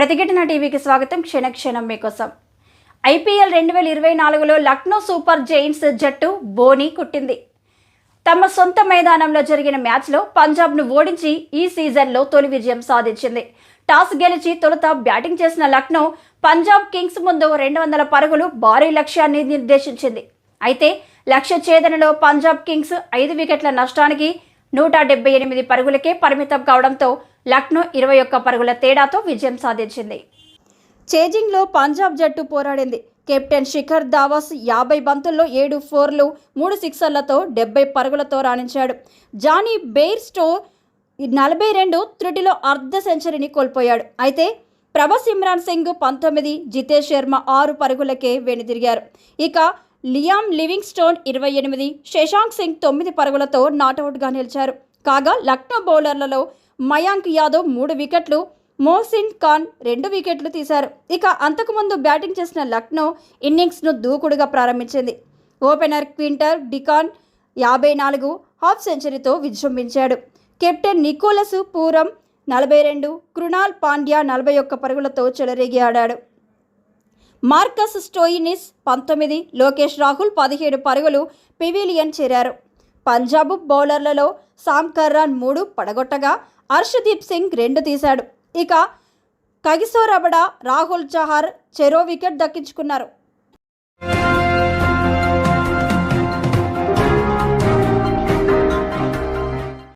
ప్రతిఘటన టీవీకి స్వాగతం. క్షణక్షణం మీకోసం. ఐపీఎల్ 2024లో లక్నో సూపర్ జైంట్స్ జట్టు బోని కొట్టింది. తమ సొంత మైదానంలో జరిగిన మ్యాచ్లో పంజాబ్ను ఓడించి ఈ సీజన్లో తొలి విజయం సాధించింది. టాస్ గెలిచి తొలుత బ్యాటింగ్ చేసిన లక్నో పంజాబ్ కింగ్స్ ముందు 200 పరుగులు భారీ లక్ష్యాన్ని నిర్దేశించింది. అయితే లక్ష్య ఛేదనలో పంజాబ్ కింగ్స్ 5 వికెట్ల నష్టానికి 178 పరుగులకే పరిమితం కావడంతో లక్నో 21 పరుగుల తేడాతో విజయం సాధించింది. చేజింగ్లో పంజాబ్ జట్టు పోరాడింది. కెప్టెన్ శిఖర్ ధావన్ 50 బంతుల్లో 7 4లు 3 సిక్సర్లతో 70 పరుగులతో రాణించాడు. జానీ బెయిర్స్టో 42 త్రుటిలో అర్ధ సెంచరీని కోల్పోయాడు. అయితే ప్రభాస్ ఇమ్రాన్ సింగ్ 19, జితేష్ శర్మ 6 పరుగులకే వెనుదిరిగారు. ఇక లియామ్ లివింగ్స్టోన్ 28, శశాంక్ సింగ్ 9 పరుగులతో నాటౌట్గా నిలిచారు. కాగా లక్నో బౌలర్లలో మయాంక్ యాదవ్ 3 వికెట్లు, మోహసిన్ ఖాన్ 2 వికెట్లు తీశారు. ఇక అంతకుముందు బ్యాటింగ్ చేసిన లక్నో ఇన్నింగ్స్ను దూకుడుగా ప్రారంభించింది. ఓపెనర్ క్వింటర్ డికాన్ 54 హాఫ్ సెంచరీతో విజృంభించాడు. Captain Nicholas Pooran 42, Krunal Pandya 41 పరుగులతో చెలరేగి ఆడాడు. మార్కస్ స్టోయినిస్ 19, లోకేష్ రాహుల్ 17 పరుగులు పెవిలియన్ చేరారు. పంజాబ్ బౌలర్లలో సామ్ కర్రాన్ 3 పడగొట్టగా హర్షదీప్ సింగ్ 2 తీశాడు. ఇక కగిసో రబడా, రాహుల్ చహార్ చెరో వికెట్ దక్కించుకున్నారు.